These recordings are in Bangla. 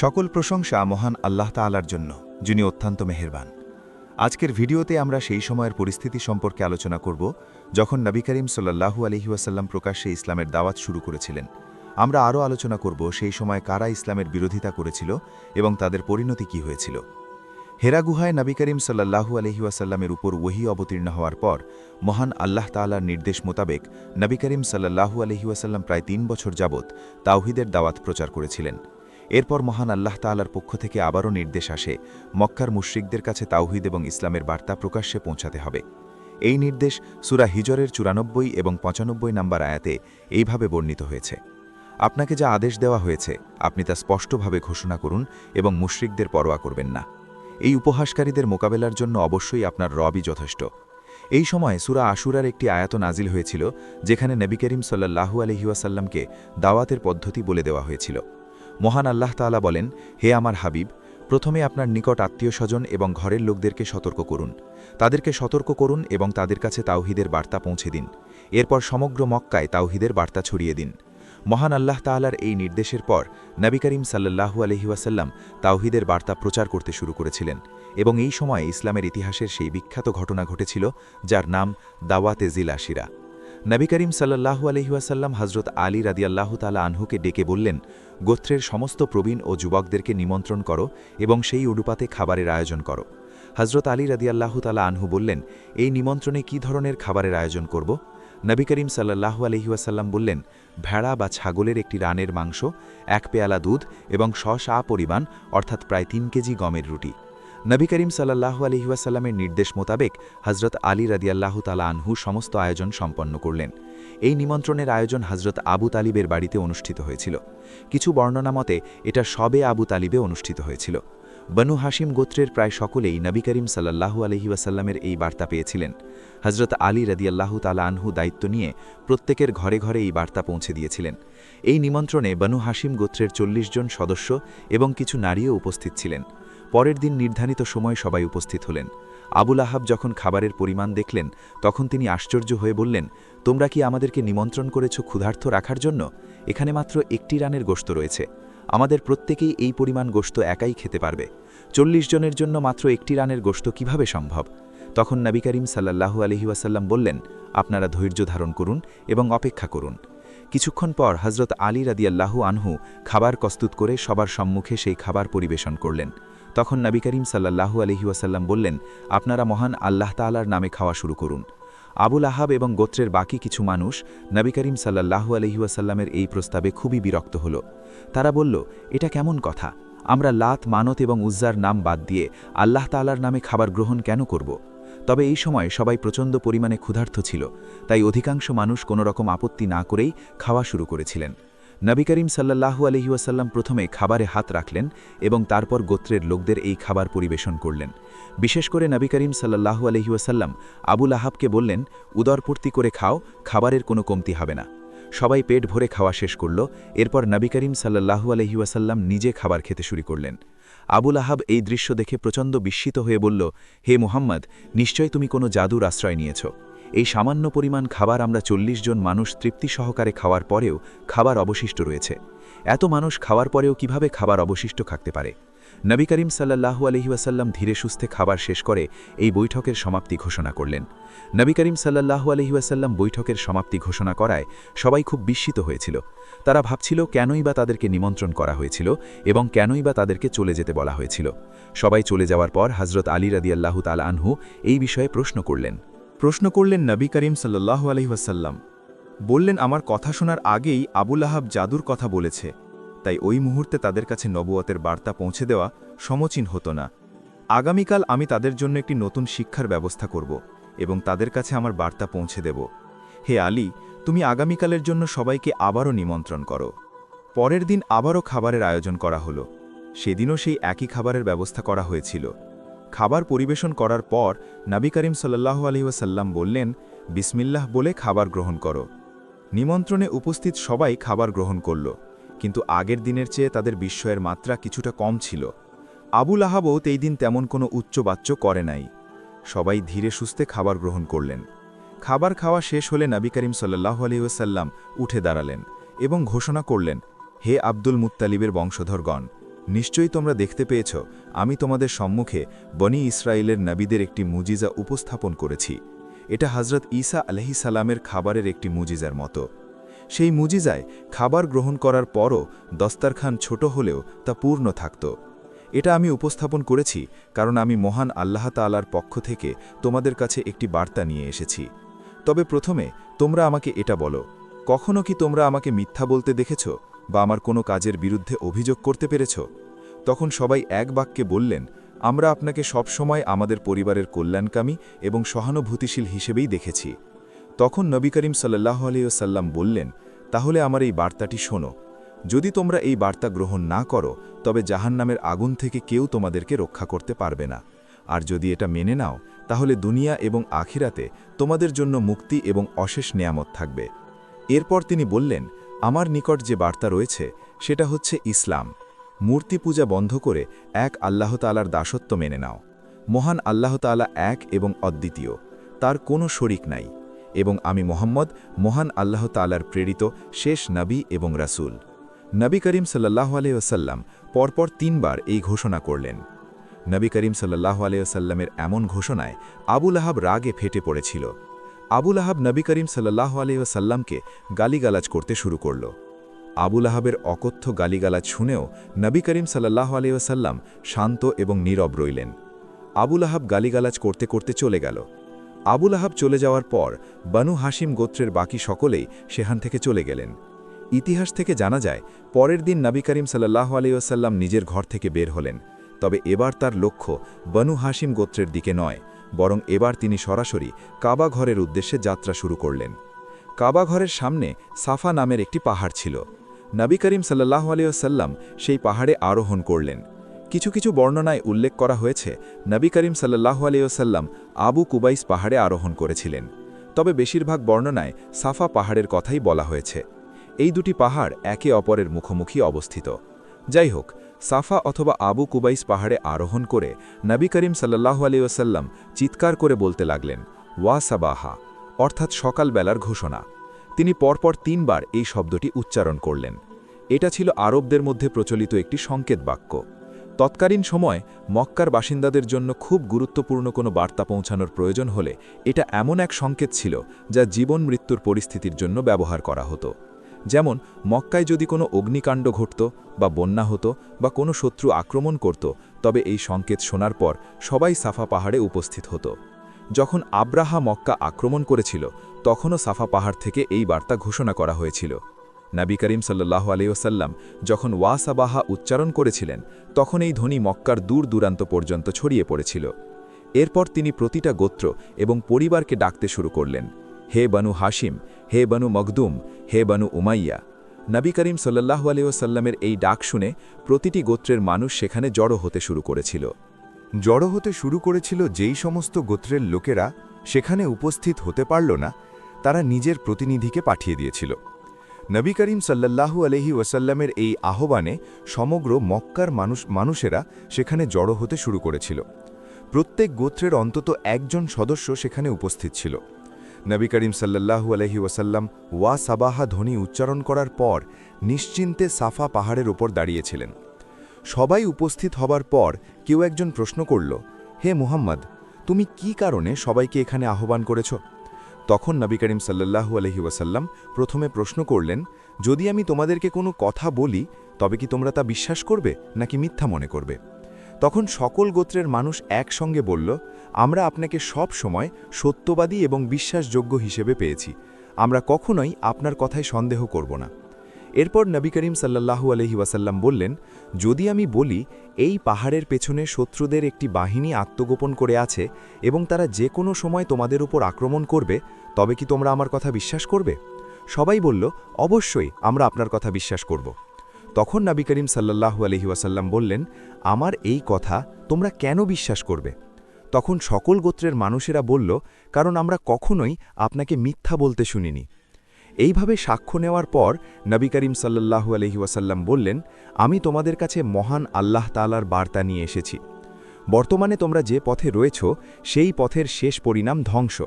সকল প্রশংসা মহান আল্লাহ তাআলার জন্য, যিনি অত্যন্ত মেহেরবান। আজকের ভিডিওতে আমরা সেই সময়ের পরিস্থিতি সম্পর্কে আলোচনা করব যখন নবী করিম সাল্লাল্লাহু আলাইহি ওয়াসাল্লাম প্রকাশ্যে ইসলামের দাওয়াত শুরু করেছিলেন। আমরা আরও আলোচনা করব সেই সময় কারা ইসলামের বিরোধিতা করেছিল এবং তাদের পরিণতি কী হয়েছিল। হেরা গুহায় নবী করিম সাল্লাল্লাহু আলাইহি ওয়াসাল্লামের উপর ওহী অবতীর্ণ হওয়ার পর মহান আল্লাহ তাআলার নির্দেশ মোতাবেক নবী করিম সাল্লাল্লাহু আলাইহি ওয়াসাল্লাম প্রায় ৩ বছর যাবৎ তাওহীদের দাওয়াত প্রচার করেছিলেন। এরপর মহান আল্লাহ তাআলার পক্ষ থেকে আবারও নির্দেশ আসে মক্কার মুশরিকদের কাছে তাওহীদ এবং ইসলামের বার্তা প্রকাশ্যে পৌঁছাতে হবে। এই নির্দেশ সূরা হিজরের ৯৪ এবং ৯৫ নম্বর আয়াতে এইভাবে বর্ণিত হয়েছে, আপনাকে যা আদেশ দেওয়া হয়েছে আপনি তা স্পষ্টভাবে ঘোষণা করুন এবং মুশরিকদের পরোয়া করবেন না। এই উপহাসকারীদের মোকাবেলার জন্য অবশ্যই আপনার রবই যথেষ্ট। এই সময় সূরা আশুরার একটি আয়াত নাজিল হয়েছিল, যেখানে নবী করিম সাল্লাল্লাহু আলাইহি ওয়াসাল্লামকে দাওয়াতের পদ্ধতি বলে দেওয়া হয়েছিল। মহান আল্লাহ তাআলা বলেন, হে আমার হাবিব, প্রথমে আপনার নিকট আত্মীয়স্বজন এবং ঘরের লোকদেরকে সতর্ক করুন, তাদেরকে সতর্ক করুন এবং তাদের কাছে তাওহীদের বার্তা পৌঁছে দিন। এরপর সমগ্র মক্কায় তাওহীদের বার্তা ছড়িয়ে দিন। মহান আল্লাহ তাআলার এই নির্দেশের পর নবী করিম সাল্লাল্লাহু আলাইহি ওয়াসাল্লাম তাওহীদের বার্তা প্রচার করতে শুরু করেছিলেন এবং এই সময় ইসলামের ইতিহাসের সেই বিখ্যাত ঘটনা ঘটেছিল যার নাম দাওয়াতে জিল আশিরা। নবী করিম সাল্লাল্লাহু আলাইহি ওয়াসাল্লাম হযরত আলী রাদিয়াল্লাহু তাআলা আনহুকে ডেকে বললেন, গোত্রের সমস্ত প্রবীণ ও যুবকদেরকে নিমন্ত্রণ করো এবং সেই অনুপাতে খাবারের আয়োজন করো। হযরত আলী রাদিয়াল্লাহু তাআলা আনহু বললেন, এই নিমন্ত্রণে কী ধরনের খাবারের আয়োজন করব? নবী করিম সাল্লাল্লাহু আলাইহি ওয়াসাল্লাম বললেন, ভেড়া বা ছাগলের একটি রানের মাংস, ১ পেয়ালা দুধ এবং শসা পরিমাণ অর্থাৎ প্রায় ৩ কেজি গমের রুটি। নবী করিম সাল্লাল্লাহু আলাইহি ওয়াসাল্লামের নির্দেশ মোতাবেক হযরত আলী রাদিয়াল্লাহু তাআলা আনহু সমস্ত আয়োজন সম্পন্ন করলেন। এই নিমন্ত্রণের আয়োজন হযরত আবু তালিবের বাড়িতে অনুষ্ঠিত হয়েছিল। কিছু বর্ণনা মতে এটা শবে আবু তালিবে অনুষ্ঠিত হয়েছিল। বনু হাশিম গোত্রের প্রায় সকলেই নবী করিম সাল্লাল্লাহু আলাইহি ওয়াসাল্লামের এই বার্তা পেয়েছিলেন। হযরত আলী রাদিয়াল্লাহু তাআলা আনহু দায়িত্ব নিয়ে প্রত্যেকের ঘরে ঘরে এই বার্তা পৌঁছে দিয়েছিলেন। এই নিমন্ত্রণে বনু হাশিম গোত্রের ৪০ জন সদস্য এবং কিছু নারীও উপস্থিত ছিলেন। পরের দিন নির্ধারিত সময় সবাই উপস্থিত হলেন। আবুল আহাব যখন খাবারের পরিমাণ দেখলেন, তখন তিনি আশ্চর্য হয়ে বললেন, তোমরা কি আমাদেরকে নিমন্ত্রণ করেছ ক্ষুধার্ত রাখার জন্য? এখানে মাত্র একটি রানের গোশত রয়েছে, আমাদের প্রত্যেকেই এই পরিমাণ গোশত একাই খেতে পারবে। ৪০ জনের জন্য মাত্র একটি রানের গোশত কিভাবে সম্ভব? তখন নবী করিম সাল্লাল্লাহু আলাইহি ওয়াসাল্লাম বললেন, আপনারা ধৈর্য ধারণ করুন এবং অপেক্ষা করুন। কিছুক্ষণ পর হযরত আলী রাদিয়াল্লাহু আনহু খাবার প্রস্তুত করে সবার সম্মুখে সেই খাবার পরিবেশন করলেন। তখন নবী করিম সাল্লাল্লাহু আলাইহি ওয়াসাল্লাম বললেন, আপনারা মহান আল্লাহ তাআলার নামে খাওয়া শুরু করুন। আবুল আহাব এবং গোত্রের বাকি কিছু মানুষ নবী করিম সাল্লাল্লাহু আলাইহি ওয়াসাল্লামের এই প্রস্তাবে খুবই বিরক্ত হল। তারা বলল, এটা কেমন কথা? আমরা লাত, মানত এবং উজ্জার নাম বাদ দিয়ে আল্লাহ তাআলার নামে খাবার গ্রহণ কেন করব? তবে এই সময় সবাই প্রচণ্ড পরিমাণে ক্ষুধার্ত ছিল, তাই অধিকাংশ মানুষ কোনো রকম আপত্তি না করেই খাওয়া শুরু করেছিলেন। নবী করিম সাল্লাল্লাহু আলাইহি ওয়াসাল্লাম প্রথমে খাবারে হাত রাখলেন এবং তারপর গোত্রের লোকদের এই খাবার পরিবেশন করলেন। বিশেষ করে নবী করিম সাল্লাল্লাহু আলাইহি ওয়াসাল্লাম আবুল আহাবকে বললেন, উদরপূর্তি করে খাও, খাবারের কোনো কমতি হবে না। সবাই পেট ভরে খাওয়া শেষ করল। এরপর নবী করিম সাল্লাল্লাহু আলাইহি ওয়াসাল্লাম নিজে খাবার খেতে শুরু করলেন। আবুল আহাব এই দৃশ্য দেখে প্রচণ্ড বিস্মিত হয়ে বলল, হে মুহাম্মদ, নিশ্চয় তুমি কোনো জাদুর আশ্রয় নিয়েছ। এই সামান্য পরিমাণ খাবার আমরা ৪০ জন মানুষ তৃপ্তি সহকারে খাওয়ার পরেও খাবার অবশিষ্ট রয়েছে। এত মানুষ খাওয়ার পরেও কিভাবে খাবার অবশিষ্ট থাকতে পারে? নবী করিম সাল্লাল্লাহু আলাইহি ওয়াসাল্লাম ধীরে সুস্থে খাবার শেষ করে এই বৈঠকের সমাপ্তি ঘোষণা করলেন। নবী করিম সাল্লাল্লাহু আলাইহি ওয়াসাল্লাম বৈঠকের সমাপ্তি ঘোষণা করায় সবাই খুব বিস্মিত হয়েছিল। তারা ভাবছিল কেনই বা তাদেরকে নিমন্ত্রণ করা হয়েছিল এবং কেনই বা তাদেরকে চলে যেতে বলা হয়েছিল। সবাই চলে যাওয়ার পর হযরত আলী রাদিয়াল্লাহু তাআলা আনহু এই বিষয়ে প্রশ্ন করলেন নবী করিম সাল্লাল্লাহু আলাইহি ওয়াসাল্লাম। বললেন, আমার কথা শোনার আগেই আবুল আহাব জাদুর কথা বলেছে, তাই ওই মুহূর্তে তাদের কাছে নবুয়তের বার্তা পৌঁছে দেওয়া সমীচীন হতো না। আগামীকাল আমি তাদের জন্য একটি নতুন শিক্ষার ব্যবস্থা করব এবং তাদের কাছে আমার বার্তা পৌঁছে দেব। হে আলী, তুমি আগামীকালের জন্য সবাইকে আবারও নিমন্ত্রণ করো। পরের দিন আবারও খাবারের আয়োজন করা হলো। সেদিনও সেই একই খাবারের ব্যবস্থা করা হয়েছিল। খাবার পরিবেশন করার পর নবী করিম সাল্লাল্লাহু আলাইহি ওয়াসাল্লাম বললেন, বিসমিল্লাহ বলে খাবার গ্রহণ করো। নিমন্ত্রণে উপস্থিত সবাই খাবার গ্রহণ করল, কিন্তু আগের দিনের চেয়ে তাদের বিস্ময়ের মাত্রা কিছুটা কম ছিল। আবুল আহাবও এই দিন তেমন কোনো উচ্চবাচ্য করে নাই। সবাই ধীরে সুস্থে খাবার গ্রহণ করলেন। খাবার খাওয়া শেষ হলে নবী করিম সাল্লাল্লাহু আলাইহি ওয়াসাল্লাম উঠে দাঁড়ালেন এবং ঘোষণা করলেন, হে আব্দুল মুত্তালিবের বংশধরগণ, নিশ্চয়ই তোমরা দেখতে পেয়েছ আমি তোমাদের সম্মুখে বনি ইসরায়েলের নবীদের একটি মুজিজা উপস্থাপন করেছি। এটা হযরত ঈসা আলাইহিস সালামের খাবারের একটি মুজিজার মতো। সেই মুজিজায় খাবার গ্রহণ করার পরও দস্তারখান ছোট হলেও তা পূর্ণ থাকত। এটা আমি উপস্থাপন করেছি কারণ আমি মহান আল্লাহ তাআলার পক্ষ থেকে তোমাদের কাছে একটি বার্তা নিয়ে এসেছি। তবে প্রথমে তোমরা আমাকে এটা বলো, কখনো কি তোমরা আমাকে মিথ্যা বলতে দেখেছ বা আমার কোনো কাজের বিরুদ্ধে অভিযোগ করতে পেরেছ? তখন সবাই এক বাক্যে বললেন, আমরা আপনাকে সবসময় আমাদের পরিবারের কল্যাণকামী এবং সহানুভূতিশীল হিসেবেই দেখেছি। তখন নবী করিম সাল্লাল্লাহু আলাইহি ওয়াসাল্লাম বললেন, তাহলে আমার এই বার্তাটি শোনো। যদি তোমরা এই বার্তা গ্রহণ না করো তবে জাহান্নামের আগুন থেকে কেউ তোমাদেরকে রক্ষা করতে পারবে না। আর যদি এটা মেনে নাও তাহলে দুনিয়া এবং আখিরাতে তোমাদের জন্য মুক্তি এবং অশেষ নেয়ামত থাকবে। এরপর তিনি বললেন, আমার নিকট যে বার্তা রয়েছে সেটা হচ্ছে ইসলাম। মূর্তি পূজা বন্ধ করে এক আল্লাহ তাআলার দাসত্ব মেনে নাও। মহান আল্লাহ তাআলা এক এবং অদ্বিতীয়, তার কোনো শরিক নাই, এবং আমি মুহাম্মদ মহান আল্লাহ তাআলার প্রেরিত শেষ নবী এবং রাসূল। নবী করিম সাল্লাল্লাহু আলাইহি ওয়াসাল্লাম পরপর 3 বার এই ঘোষণা করলেন। নবী করিম সাল্লাল্লাহু আলাইহি ওয়াসাল্লামের এমন ঘোষণায় আবু লাহাব রাগে ফেটে পড়েছিল। আবু লাহাব নবী করিম সাল্লাল্লাহু আলাইহি ওয়াসাল্লামকে গালিগালাজ করতে শুরু করল। আবু লাহাবের অকথ্য গালিগালাজ শুনেও নবী করিম সাল্লাল্লাহু আলাইহি ওয়াসাল্লাম শান্ত এবং নীরব রইলেন। আবু লাহাব গালিগালাজ করতে করতে চলে গেল। আবু লাহাব চলে যাওয়ার পর বনু হাশিম গোত্রের বাকি সকলেই সেখান থেকে চলে গেলেন। ইতিহাস থেকে জানা যায়, পরের দিন নবী করিম সাল্লাল্লাহু আলাইহি ওয়াসাল্লাম নিজের ঘর থেকে বের হলেন। তবে এবার তার লক্ষ্য বনু হাশিম গোত্রের দিকে নয়, বরং এবার তিনি সরাসরি কাবা ঘরের উদ্দেশ্যে যাত্রা শুরু করলেন। কাবা ঘরের সামনে সাফা নামের একটি পাহাড় ছিল। নবী করিম সাল্লাল্লাহু আলাইহি ওয়াসাল্লাম সেই পাহাড়ে আরোহণ করলেন। কিছু কিছু বর্ণনায় উল্লেখ করা হয়েছে নবী করিম সাল্লাল্লাহু আলাইহি ওয়াসাল্লাম আবু কুবাইস পাহাড়ে আরোহণ করেছিলেন। তবে বেশিরভাগ বর্ণনায় সাফা পাহাড়ের কথাই বলা হয়েছে। এই দুটি পাহাড় একে অপরের মুখোমুখি অবস্থিত। যাই হোক, সাফা অথবা আবু কুবাইস পাহাড়ে আরোহণ করে নবী করিম সাল্লাল্লাহু আলাইহি ওয়াসাল্লাম চিৎকার করে বলতে লাগলেন, ওয়া সাবাহা, অর্থাৎ সকালবেলার ঘোষণা। তিনি পরপর 3 বার এই শব্দটি উচ্চারণ করলেন। এটা ছিল আরবদের মধ্যে প্রচলিত একটি সংকেত বাক্য। তৎকালীন সময় মক্কার বাসিন্দাদের জন্য খুব গুরুত্বপূর্ণ কোনো বার্তা পৌঁছানোর প্রয়োজন হলে এটা এমন এক সংকেত ছিল যা জীবন মৃত্যুর পরিস্থিতির জন্য ব্যবহার করা হতো। যেমন মক্কায় যদি কোনো অগ্নিকাণ্ড ঘটত বা বন্যা হতো বা কোনো শত্রু আক্রমণ করত, তবে এই সংকেত শোনার পর সবাই সাফা পাহাড়ে উপস্থিত হতো। যখন আব্রাহা মক্কা আক্রমণ করেছিল তখনও সাফা পাহাড় থেকে এই বার্তা ঘোষণা করা হয়েছিল। নবী করিম সাল্লাল্লাহু আলাইহি ওয়াসাল্লাম যখন ওয়া সাবাহা উচ্চারণ করেছিলেন তখন এই ধ্বনি মক্কার দূর দূরান্ত পর্যন্ত ছড়িয়ে পড়েছিল। এরপর তিনি প্রতিটা গোত্র এবং পরিবারকে ডাকতে শুরু করলেন, হে বনু হাশিম, হে বনু মখদুম, হে বনু উমাইয়া। নবী করিম সাল্লাল্লাহু আলাইহি ওয়াসাল্লামের এই ডাক শুনে প্রতিটি গোত্রের মানুষ সেখানে জড়ো হতে শুরু করেছিল। যেই সমস্ত গোত্রের লোকেরা সেখানে উপস্থিত হতে পারল না, তারা নিজের প্রতিনিধিকে পাঠিয়ে দিয়েছিল। নবী করিম সাল্লাল্লাহু আলাইহি ওয়াসাল্লামের এই আহ্বানে সমগ্র মক্কার মানুষেরা সেখানে জড়ো হতে শুরু করেছিল। প্রত্যেক গোত্রের অন্তত একজন সদস্য সেখানে উপস্থিত ছিল। নবী করিম সাল্লাল্লাহু আলাইহি ওয়াসাল্লাম ওয়া সাবাহা ধ্বনি উচ্চারণ করার পর নিশ্চিন্তে সাফা পাহাড়ের ওপর দাঁড়িয়েছিলেন। সবাই উপস্থিত হবার পর কেউ একজন প্রশ্ন করল, হে মুহাম্মদ, তুমি কি কারণে সবাইকে এখানে আহ্বান করেছ? তখন নবী করিম সাল্লাল্লাহু আলাইহি ওয়াসাল্লাম প্রথমে প্রশ্ন করলেন, যদি আমি তোমাদেরকে কোনো কথা বলি তবে কি তোমরা তা বিশ্বাস করবে নাকি মিথ্যা মনে করবে? তখন সকল গোত্রের মানুষ একসঙ্গে বলল, আমরা আপনাকে সব সময় সত্যবাদী এবং বিশ্বাসযোগ্য হিসেবে পেয়েছি, আমরা কখনোই আপনার কথায় সন্দেহ করব না। এরপর নবী করিম সাল্লাল্লাহু আলাইহি ওয়াসাল্লাম বললেন, যদি আমি বলি এই পাহাড়ের পেছনে শত্রুদের একটি বাহিনী আত্মগোপন করে আছে এবং তারা যে কোনো সময় তোমাদের উপর আক্রমণ করবে, তবে কি তোমরা আমার কথা বিশ্বাস করবে? সবাই বলল, অবশ্যই আমরা আপনার কথা বিশ্বাস করব। তখন নবী করিম সাল্লাল্লাহু আলাইহি ওয়াসাল্লাম বললেন, আমার এই কথা তোমরা কেন বিশ্বাস করবে? তখন সকল গোত্রের মানুষেরা বলল, কারণ আমরা কখনোই আপনাকে মিথ্যা বলতে শুনিনি। এইভাবে সাক্ষ্য নেওয়ার পর নবী করিম সাল্লাল্লাহু আলাইহি ওয়াসাল্লাম বললেন, আমি তোমাদের কাছে মহান আল্লাহ তাআলার বার্তা নিয়ে এসেছি। বর্তমানে তোমরা যে পথে রয়েছ সেই পথের শেষ পরিণাম ধ্বংস।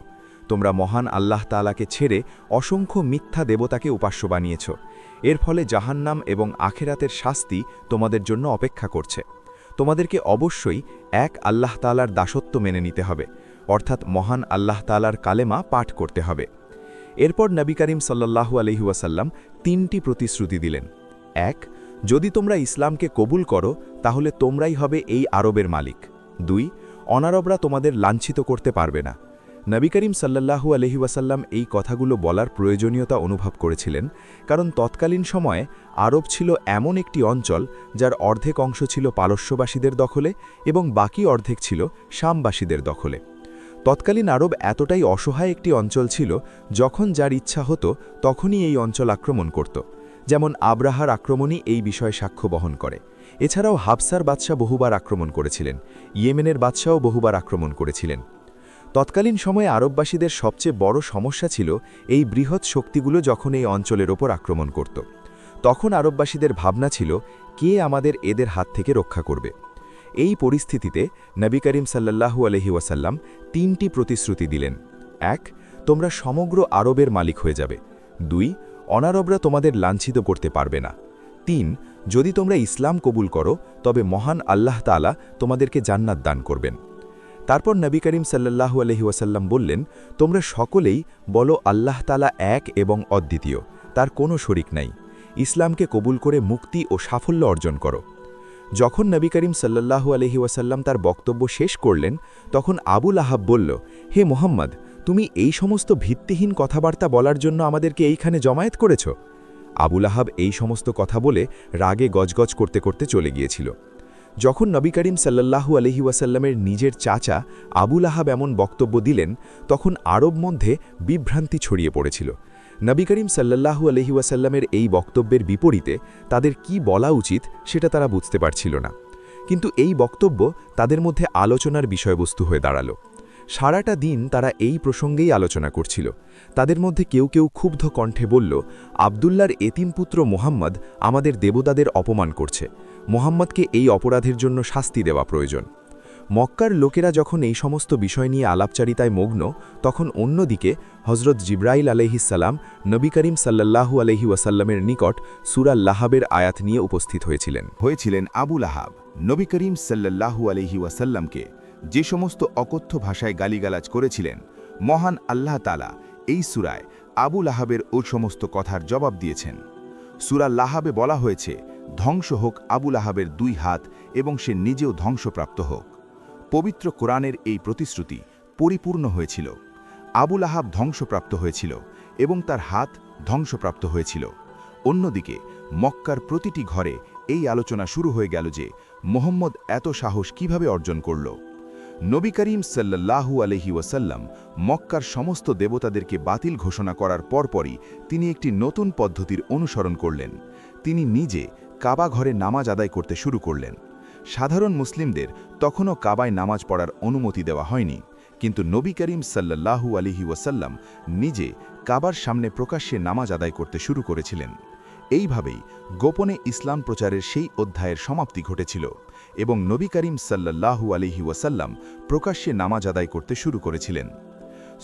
তোমরা মহান আল্লাহ তাআলাকে ছেড়ে অসংখ্য মিথ্যা দেবতাকে উপাস্য বানিয়েছ। এর ফলে জাহান্নাম এবং আখেরাতের শাস্তি তোমাদের জন্য অপেক্ষা করছে। তোমাদেরকে অবশ্যই এক আল্লাহ তাআলার দাসত্ব মেনে নিতে হবে, অর্থাৎ মহান আল্লাহ তাআলার কালেমা পাঠ করতে হবে। এরপর নবী করিম সাল্লাল্লাহু আলাইহি ওয়াসাল্লাম 3টি প্রতিশ্রুতি দিলেন। 1. যদি তোমরা ইসলামকে কবুল করো তাহলে তোমরাই হবে এই আরবের মালিক। 2. অনারবরা তোমাদের লাঞ্ছিত করতে পারবে না। নবী করিম সাল্লাল্লাহু আলাইহি ওয়াসাল্লাম এই কথাগুলো বলার প্রয়োজনীয়তা অনুভব করেছিলেন, কারণ তৎকালীন সময়ে আরব ছিল এমন একটি অঞ্চল যার অর্ধেক অংশ ছিল পারস্যবাসীদের দখলে এবং বাকি অর্ধেক ছিল শামবাসীদের দখলে। তৎকালীন আরব এতটাই অসহায় একটি অঞ্চল ছিল, যখন যার ইচ্ছা হতো তখনই এই অঞ্চল আক্রমণ করত। যেমন আব্রাহার আক্রমণই এই বিষয়ে সাক্ষ্য বহন করে। এছাড়াও হাবসার বাদশাহ বহুবার আক্রমণ করেছিলেন, ইয়েমেনের বাদশাও বহুবার আক্রমণ করেছিলেন। তৎকালীন সময়ে আরববাসীদের সবচেয়ে বড় সমস্যা ছিল এই বৃহৎ শক্তিগুলো যখন এই অঞ্চলের ওপর আক্রমণ করত। তখন আরববাসীদের ভাবনা ছিল, কে আমাদের এদের হাত থেকে রক্ষা করবে। এই পরিস্থিতিতে নবী করিম সাল্লাল্লাহু আলাইহি ওয়াসাল্লাম 3টি প্রতিশ্রুতি দিলেন। 1. তোমরা সমগ্র আরবের মালিক হয়ে যাবে। 2. অনারবরা তোমাদের লাঞ্ছিত করতে পারবে না। 3. যদি তোমরা ইসলাম কবুল করো তবে মহান আল্লাহ তাআলা তোমাদেরকে জান্নাত দান করবেন। তারপর নবী করিম সাল্লাল্লাহু আলাইহি ওয়াসাল্লাম বললেন, তোমরা সকলেই বলো আল্লাহ তাআলা এক এবং অদ্বিতীয়, তার কোনো শরিক নাই। ইসলামকে কবুল করে মুক্তি ও সাফল্য অর্জন করো। যখন নবী করিম সাল্লাল্লাহু আলাইহি ওয়াসাল্লাম তার বক্তব্য শেষ করলেন, তখন আবু লাহাব বলল, হে মুহাম্মদ, তুমি এই সমস্ত ভিত্তিহীন কথাবার্তা বলার জন্য আমাদেরকে এইখানে জমায়েত করেছ? আবু লাহাব এই সমস্ত কথা বলে রাগে গজগজ করতে করতে চলে গিয়েছিল। যখন নবী করিম সাল্লাল্লাহু আলাইহি ওয়াসাল্লামের নিজের চাচা আবু লাহাব এমন বক্তব্য দিলেন, তখন আরব মধ্যে বিভ্রান্তি ছড়িয়ে পড়েছিল। নবী করিম সাল্লাল্লাহু আলাইহি ওয়াসাল্লামের এই বক্তব্যের বিপরীতে তাদের কি বলা উচিত সেটা তারা বুঝতে পারছিল না। কিন্তু এই বক্তব্য তাদের মধ্যে আলোচনার বিষয়বস্তু হয়ে দাঁড়ালো। সারাটা দিন তারা এই প্রসঙ্গেই আলোচনা করছিল। তাদের মধ্যে কেউ কেউ ক্ষুব্ধ কণ্ঠে বলল, আবদুল্লাহর এতিম পুত্র মুহাম্মদ আমাদের দেবতাদের অপমান করছে। মুহাম্মদকে এই অপরাধের জন্য শাস্তি দেওয়া প্রয়োজন। মক্কার লোকেরা যখন এই সমস্ত বিষয় নিয়ে আলাপচারিতায় মগ্ন, তখন অন্যদিকে হজরত জিব্রাইল আলাইহিসসালাম নবী করিম সাল্লাল্লাহু আলাইহি ওয়াসাল্লামের নিকট সূরা লাহাবের আয়াত নিয়ে উপস্থিত হয়েছিলেন। আবু লাহাব নবী করিম সাল্লাল্লাহু আলাইহি ওয়াসাল্লামকে যে সমস্ত অকথ্য ভাষায় গালিগালাজ করেছিলেন, মহান আল্লাহ তাআলা এই সূরায় আবু লাহাবের ওই সমস্ত কথার জবাব দিয়েছেন। সূরা লাহাবে বলা হয়েছে, ধ্বংস হোক আবু লাহাবের 2 হাত এবং সে নিজেও ধ্বংসপ্রাপ্ত হোক। পবিত্র কোরআনের এই প্রতিশ্রুতি পরিপূর্ণ হয়েছিল। আবু লাহাব ধ্বংসপ্রাপ্ত হয়েছিল এবং তার হাত ধ্বংসপ্রাপ্ত হয়েছিল। অন্যদিকে মক্কার প্রতিটি ঘরে এই আলোচনা শুরু হয়ে গেল যে মুহাম্মদ এত সাহস কিভাবে অর্জন করল। নবী করিম সাল্লাল্লাহু আলাইহি ওয়াসাল্লাম মক্কার সমস্ত দেবতাদেরকে বাতিল ঘোষণা করার পরপরই তিনি একটি নতুন পদ্ধতির অনুসরণ করলেন। তিনি নিজে কাবা ঘরে নামাজ আদায় করতে শুরু করলেন। সাধারণ মুসলিমদের তখনও কাবায় নামাজ পড়ার অনুমতি দেওয়া হয়নি, কিন্তু নবী করিম সাল্লাল্লাহু আলাইহি ওয়াসাল্লাম নিজে কাবার সামনে প্রকাশ্যে নামাজ আদায় করতে শুরু করেছিলেন। এইভাবেই গোপনে ইসলাম প্রচারের সেই অধ্যায়ের সমাপ্তি ঘটেছিল এবং নবী করিম সাল্লাল্লাহু আলাইহি ওয়াসাল্লাম প্রকাশ্যে নামাজ আদায় করতে শুরু করেছিলেন।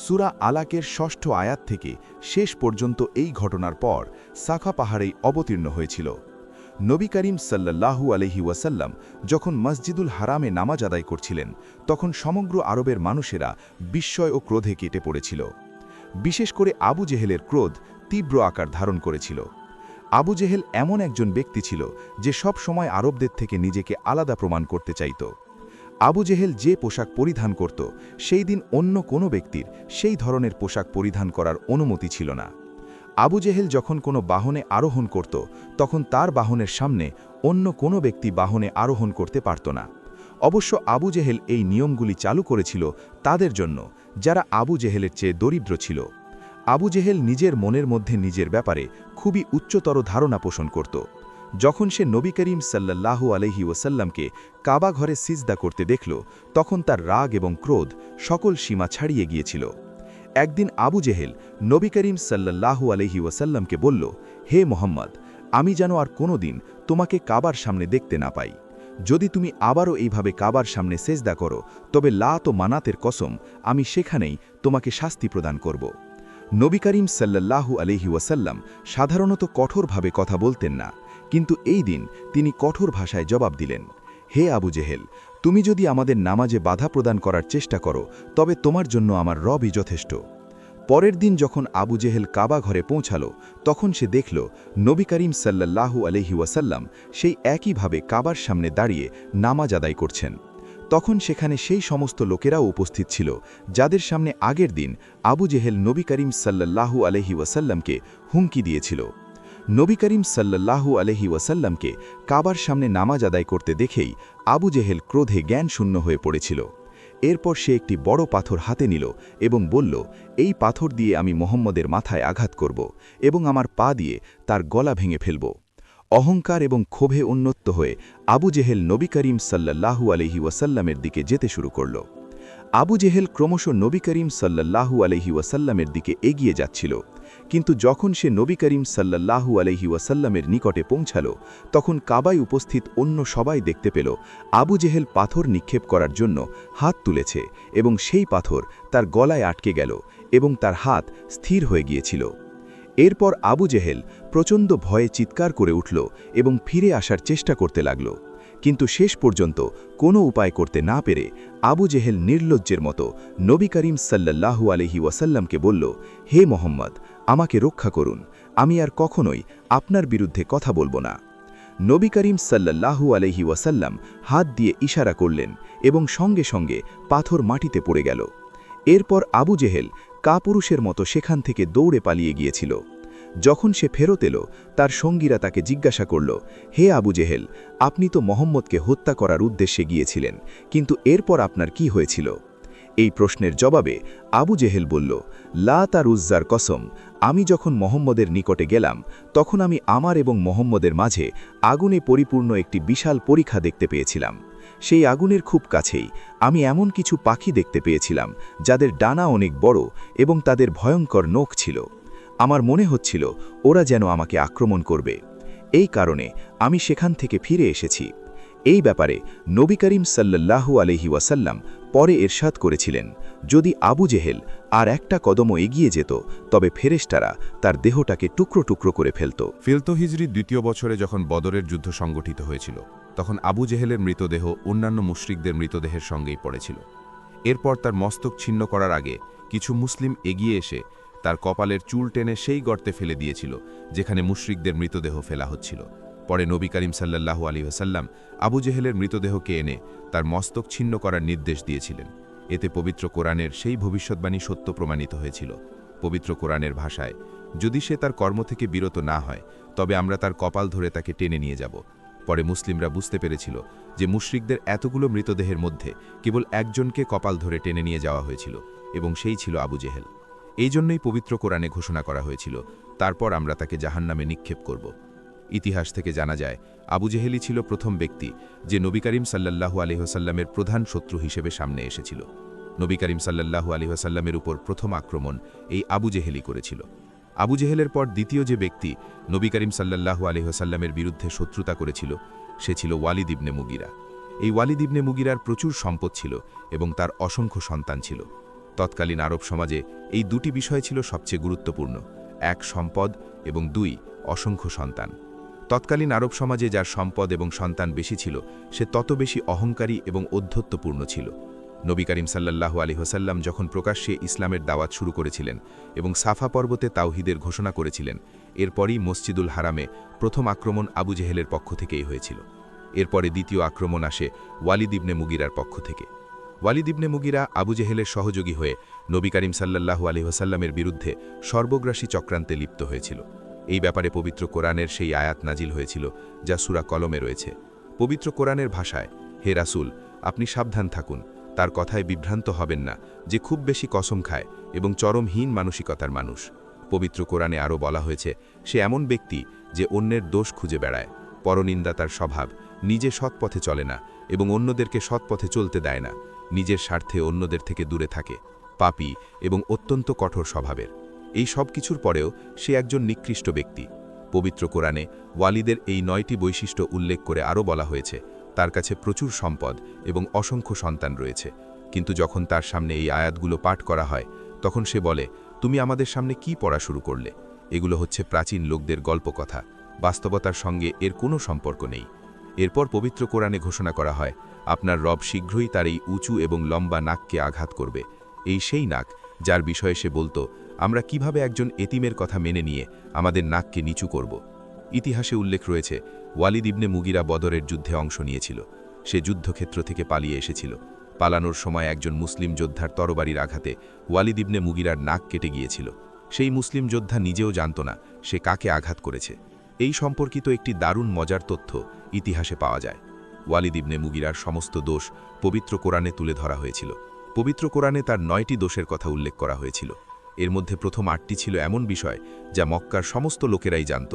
সূরা আলাকের 6ষ্ঠ আয়াত থেকে শেষ পর্যন্ত এই ঘটনার পর সাফা পাহাড়েই অবতীর্ণ হয়েছিল। নবী করিম সাল্লাল্লাহু আলাইহি ওয়াসাল্লাম যখন মসজিদুল হারামে নামাজ আদায় করছিলেন, তখন সমগ্র আরবের মানুষেরা বিস্ময় ও ক্রোধে কেটে পড়েছিল। বিশেষ করে আবু জেহেলের ক্রোধ তীব্র আকার ধারণ করেছিল। আবু জেহেল এমন একজন ব্যক্তি ছিল যে সব সময় আরবদের থেকে নিজেকে আলাদা প্রমাণ করতে চাইত। আবু জেহেল যে পোশাক পরিধান করত, সেই দিন অন্য কোনো ব্যক্তির সেই ধরনের পোশাক পরিধান করার অনুমতি ছিল না। আবু জেহেল যখন কোনো বাহনে আরোহণ করত, তখন তার বাহনের সামনে অন্য কোনো ব্যক্তি বাহনে আরোহণ করতে পারত না। অবশ্য আবু জেহেল এই নিয়মগুলি চালু করেছিল তাদের জন্য যারা আবু জেহেলের চেয়ে দরিদ্র ছিল। আবু জেহেল নিজের মনের মধ্যে নিজের ব্যাপারে খুবই উচ্চতর ধারণা পোষণ করত। যখন সে নবী করিম সাল্লাল্লাহু আলাইহি ওয়াসাল্লামকে কাবা ঘরে সিজদা করতে দেখল, তখন তার রাগ এবং ক্রোধ সকল সীমা ছাড়িয়ে গিয়েছিল। একদিন আবু জেহেল নবী করিম সাল্লাল্লাহু আলাইহি ওয়াসাল্লামকে বলল, হে মুহাম্মদ, আমি যেন আর কোনো দিন তোমাকে কাবার সামনে দেখতে না পাই। যদি তুমি আবারও এইভাবে কাবার সামনে সেজদা করো, তবে লাত ও মানাতের কসম আমি সেখানেই তোমাকে শাস্তি প্রদান করব। নবী করিম সাল্লাল্লাহু আলাইহি ওয়াসাল্লাম সাধারণত কঠোরভাবে কথা বলতেন না, কিন্তু এই দিন তিনি কঠোর ভাষায় জবাব দিলেন, হে আবু জেহেল, তুমি যদি আমাদের নামাজে বাধা প্রদান করার চেষ্টা করো তবে তোমার জন্য আমার রবই যথেষ্ট। পরের দিন যখন আবু জেহেল কাবা ঘরে পৌঁছালো তখন সে দেখল নবী করিম সাল্লাল্লাহু আলাইহি ওয়াসাল্লাম সেই একইভাবে কাবার সামনে দাঁড়িয়ে নামাজ আদায় করছেন। তখন সেখানে সেই সমস্ত লোকেরাও উপস্থিত ছিল যাদের সামনে আগের দিন আবু জেহেল নবী করিম সাল্লাল্লাহু আলাইহি ওয়াসাল্লামকে হুমকি দিয়েছিল। নবী করিম সাল্লাল্লাহু আলাইহি ওয়াসাল্লামকে কাবার সামনে নামাজ আদায় করতে দেখেই আবু জেহেল ক্রোধে জ্ঞানশূন্য হয়ে পড়েছিল। এরপর সে একটি বড় পাথর হাতে নিল এবং বলল, এই পাথর দিয়ে আমি মোহাম্মদের মাথায় আঘাত করব এবং আমার পা দিয়ে তার গলা ভেঙে ফেলব। অহংকার এবং ক্ষোভে উন্নত হয়ে আবু জেহেল নবী করিম সাল্লাল্লাহু আলাইহি ওয়াসাল্লামের দিকে যেতে শুরু করল। আবু জেহেল ক্রমশ নবী করিম সাল্লাল্লাহু আলাইহি ওয়াসাল্লামের দিকে এগিয়ে যাচ্ছিল, কিন্তু যখন সে নবী করিম সাল্লাল্লাহু আলাইহি ওয়াসাল্লামের নিকটে পৌঁছাল তখন কাবায় উপস্থিত অন্য সবাই দেখতে পেল আবু জেহেল পাথর নিক্ষেপ করার জন্য হাত তুলেছে এবং সেই পাথর তার গলায় আটকে গেল এবং তার হাত স্থির হয়ে গিয়েছিল। এরপর আবু জেহেল প্রচণ্ড ভয়ে চিৎকার করে উঠল এবং ফিরে আসার চেষ্টা করতে লাগল, কিন্তু শেষ পর্যন্ত কোনো উপায় করতে না পেরে আবু জেহেল নির্লজ্জের মতো নবী করিম সাল্লাল্লাহু আলাইহি ওয়াসাল্লামকে বলল, হে মোহাম্মদ, আমাকে রক্ষা করুন, আমি আর কখনোই আপনার বিরুদ্ধে কথা বলবো না। নবী করিম সাল্লাল্লাহু আলাইহি ওয়াসাল্লাম হাত দিয়ে ইশারা করলেন এবং সঙ্গে সঙ্গে পাথর মাটিতে পড়ে গেল। এরপর আবু জেহেল কাপুরুষের মতো সেখান থেকে দৌড়ে পালিয়ে গিয়েছিল। যখন সে ফেরত এলো তার সঙ্গীরা তাকে জিজ্ঞাসা করল, হে আবু জেহেল, আপনি তো মোহাম্মদকে হত্যা করার উদ্দেশ্যে গিয়েছিলেন, কিন্তু এরপর আপনার কি হয়েছিল? এই প্রশ্নের জবাবে আবু জেহেল বলল, লাত আর উজ্জার কসম, আমি যখন মোহাম্মদের নিকটে গেলাম তখন আমি আমার এবং মোহাম্মদের মাঝে আগুনে পরিপূর্ণ একটি বিশাল পরীক্ষা দেখতে পেয়েছিলাম। সেই আগুনের খুব কাছেই আমি এমন কিছু পাখি দেখতে পেয়েছিলাম যাদের ডানা অনেক বড় এবং তাদের ভয়ঙ্কর নখ ছিল। আমার মনে হচ্ছিল ওরা যেন আমাকে আক্রমণ করবে। এই কারণে আমি সেখান থেকে ফিরে এসেছি। এই ব্যাপারে নবী করিম সাল্লাল্লাহু আলাইহি ওয়াসাল্লাম পরে ইরশাদ করেছিলেন, যদি আবু জেহেল আর একটা কদমও এগিয়ে যেত তবে ফেরেশতারা তার দেহটাকে টুকরো টুকরো করে ফেলত। হিজরির দ্বিতীয় বছরে যখন বদরের যুদ্ধ সংগঠিত হয়েছিল তখন আবু জেহেলের মৃতদেহ অন্যান্য মুশরিকদের মৃতদেহের সঙ্গেই পড়েছিল। এরপর তার মস্তক ছিন্ন করার আগে কিছু মুসলিম এগিয়ে এসে তার কপালের চুল টেনে সেই গর্তে ফেলে দিয়েছিল যেখানে মুশরিকদের মৃতদেহ ফেলা হচ্ছিল। পরে নবী করিম সাল্লাল্লাহু আলাইহি ওয়াসাল্লাম আবু জেহেলের মৃতদেহকে এনে তার মস্তক ছিন্ন করার নির্দেশ দিয়েছিলেন। এতে পবিত্র কোরআনের সেই ভবিষ্যৎবাণী সত্য প্রমাণিত হয়েছিল। পবিত্র কোরআনের ভাষায়, যদি সে তার কর্ম থেকে বিরত না হয় তবে আমরা তার কপাল ধরে তাকে টেনে নিয়ে যাব। পরে মুসলিমরা বুঝতে পেরেছিল যে মুশরিকদের এতগুলো মৃতদেহের মধ্যে কেবল একজনকে কপাল ধরে টেনে নিয়ে যাওয়া হয়েছিল এবং সেই ছিল আবু জেহেল। এই জন্যই পবিত্র কোরআনে ঘোষণা করা হয়েছিল, তারপর আমরা তাকে জাহান্নামে নিক্ষেপ করব। ইতিহাস থেকে জানা যায় আবু জেহেলই ছিল প্রথম ব্যক্তি যে নবী করিম সাল্লাল্লাহু আলাইহি ওয়াসাল্লামের প্রধান শত্রু হিসেবে সামনে এসেছিল। নবী করিম সাল্লাল্লাহু আলাইহি ওয়াসাল্লামের উপর প্রথম আক্রমণ এই আবু জেহেলই করেছিল। আবু জেহেলের পর দ্বিতীয় যে ব্যক্তি নবী করিম সাল্লাল্লাহু আলাইহি ওয়াসাল্লামের বিরুদ্ধে শত্রুতা করেছিল সে ছিল ওয়ালিদ ইবনে মুগিরা। এই ওয়ালিদ ইবনে মুগিরার প্রচুর সম্পদ ছিল এবং তার অসংখ্য সন্তান ছিল। তৎকালীন আরব সমাজে এই দুটি বিষয় ছিল সবচেয়ে গুরুত্বপূর্ণ, এক সম্পদ এবং দুই অসংখ্য সন্তান। তৎকালীন আরব সমাজে যার সম্পদ এবং সন্তান বেশি ছিল সে তত বেশি অহংকারী এবং ঔদ্ধত্যপূর্ণ ছিল। নবী করিম সাল্লাল্লাহু আলাইহি ওয়াসাল্লাম যখন প্রকাশ্যে ইসলামের দাওয়াত শুরু করেছিলেন এবং সাফা পর্বতে তাওহীদের ঘোষণা করেছিলেন, এরপরই মসজিদুল হারামে প্রথম আক্রমণ আবু জেহেলের পক্ষ থেকেই হয়েছিল। এরপরে দ্বিতীয় আক্রমণ আসে ওয়ালিদ ইবনে মুগিরার পক্ষ থেকে। ওয়ালিদ ইবনে মুগিরা আবু জেহেলের সহযোগী হয়ে নবী করিম সাল্লাল্লাহু আলাইহি ওয়াসাল্লামের বিরুদ্ধে সর্বগ্রাসী চক্রান্তে লিপ্ত হয়েছিল। এই ব্যাপারে পবিত্র কোরআনের সেই আয়াত নাজিল হয়েছিল যা সূরা কলমে রয়েছে। পবিত্র কোরআনের ভাষায়, হে রাসূল, আপনি সাবধান থাকুন, তার কথায় বিভ্রান্ত হবেন না, যে খুব বেশি কসম খায় এবং চরমহীন মানসিকতার মানুষ। পবিত্র কোরআনে আরও বলা হয়েছে, সে এমন ব্যক্তি যে অন্যের দোষ খুঁজে বেড়ায়, পরনিন্দা তার স্বভাব, নিজে সৎপথে চলে না এবং অন্যদেরকে সৎপথে চলতে দেয় না, নিজের স্বার্থে অন্যদের থেকে দূরে থাকে, পাপী এবং অত্যন্ত কঠোর স্বভাবের। এই সব কিছুর পরেও সে একজন নিকৃষ্ট ব্যক্তি। পবিত্র কোরআনে ওয়ালিদের এই 9টি বৈশিষ্ট্য উল্লেখ করে আরও বলা হয়েছে, তার কাছে প্রচুর সম্পদ এবং অসংখ্য সন্তান রয়েছে, কিন্তু যখন তার সামনে এই আয়াতগুলো পাঠ করা হয় তখন সে বলে, তুমি আমাদের সামনে কি পড়া শুরু করলে? এগুলো হচ্ছে প্রাচীন লোকদের গল্পকথা, বাস্তবতার সঙ্গে এর কোনো সম্পর্ক নেই। এরপর পবিত্র কোরআনে ঘোষণা করা হয়, আপনার রব শীঘ্রই তার এই উঁচু এবং লম্বা নাককে আঘাত করবে। এই সেই নাক যার বিষয়ে সে বলতো, আমরা কিভাবে একজন এতিমের কথা মেনে নিয়ে আমাদের নাককে নিচু করব। ইতিহাসে উল্লেখ রয়েছে, ওয়ালিদ ইবনে মুগিরা বদরের যুদ্ধে অংশ নিয়েছিল। সে যুদ্ধক্ষেত্র থেকে পালিয়ে এসেছিল। পালানোর সময় একজন মুসলিম যোদ্ধার তরবারির আঘাতে ওয়ালিদ ইবনে মুগিরার নাক কেটে গিয়েছিল। সেই মুসলিম যোদ্ধা নিজেও জানত না সে কাকে আঘাত করেছে। এই সম্পর্কিত একটি দারুণ মজার তথ্য ইতিহাসে পাওয়া যায়। ওয়ালিদ ইবনে মুগিরার সমস্ত দোষ পবিত্র কোরআনে তুলে ধরা হয়েছিল। পবিত্র কোরআনে তার 9টি দোষের কথা উল্লেখ করা হয়েছিল। এর মধ্যে প্রথম 8টি ছিল এমন বিষয় যা মক্কার সমস্ত লোকেরাই জানত,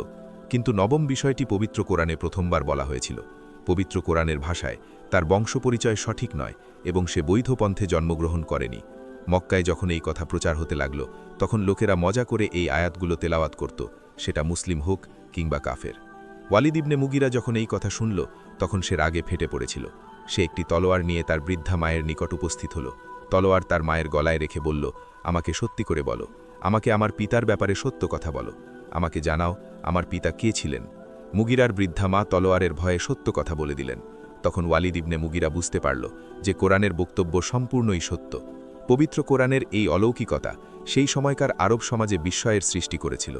কিন্তু নবম বিষয়টি পবিত্র কোরআনে প্রথমবার বলা হয়েছিল। পবিত্র কোরআনের ভাষায় তার বংশপরিচয় সঠিক নয় এবং সে বৈধ পন্থে জন্মগ্রহণ করেনি। মক্কায় যখন এই কথা প্রচার হতে লাগল, তখন লোকেরা মজা করে এই আয়াতগুলো তেলাওয়াত করত, সেটা মুসলিম হোক কিংবা কাফের। ওয়ালিদ ইবনে মুগিরা যখন এই কথা শুনল, তখন সে রাগে ফেটে পড়েছিল। সে একটি তলোয়ার নিয়ে তার বৃদ্ধা মায়ের নিকট উপস্থিত হল। তলোয়ার তার মায়ের গলায় রেখে বলল, আমাকে সত্যি করে বলো, আমাকে আমার পিতার ব্যাপারে সত্য কথা বলো, আমাকে জানাও আমার পিতা কে ছিলেন। মুগিরার বৃদ্ধা মা তলোয়ারের ভয়ে সত্য কথা বলে দিলেন। তখন ওয়ালিদ ইবনে মুগিরা বুঝতে পারল যে কোরআনের বক্তব্য সম্পূর্ণই সত্য। পবিত্র কোরআনের এই অলৌকিকতা সেই সময়কার আরব সমাজে বিস্ময়ের সৃষ্টি করেছিল।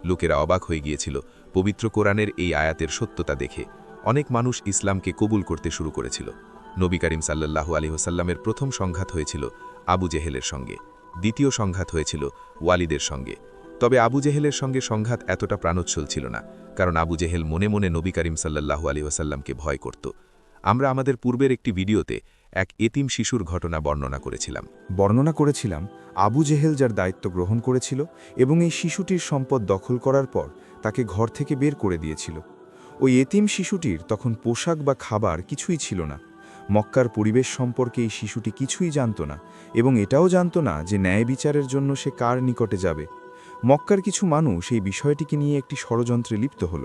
লোকেরা অবাক হয়ে গিয়েছিল পবিত্র কোরআনের এই আয়াতের সত্যতা দেখে। অনেক মানুষ ইসলামকে কবুল করতে শুরু করেছিল। নবী করিম সাল্লাল্লাহু আলাইহি ওয়াসাল্লামের প্রথম সংঘাত হয়েছিল আবু জেহেলের সঙ্গে, দ্বিতীয় সংঘাত হয়েছিল ওয়ালিদের সঙ্গে। তবে আবু জেহেলের সঙ্গে সংঘাত এতটা প্রাণোচ্ছল ছিল না, কারণ আবু জেহেল মনে মনে নবী করিম সাল্লাল্লাহু আলাইহি ওয়াসাল্লামকে ভয় করত। আমরা আমাদের পূর্বের একটি ভিডিওতে এক এতিম শিশুর ঘটনা বর্ণনা করেছিলাম আবু জেহেল যার দায়িত্ব গ্রহণ করেছিল এবং এই শিশুটির সম্পদ দখল করার পর তাকে ঘর থেকে বের করে দিয়েছিল। ওই এতিম শিশুটির তখন পোশাক বা খাবার কিছুই ছিল না। মক্কার পরিবেশ সম্পর্কে এই শিশুটি কিছুই জানত না এবং এটাও জানত না যে ন্যায় বিচারের জন্য সে কার নিকটে যাবে। মক্কার কিছু মানুষ এই বিষয়টিকে নিয়ে একটি ষড়যন্ত্রে লিপ্ত হল।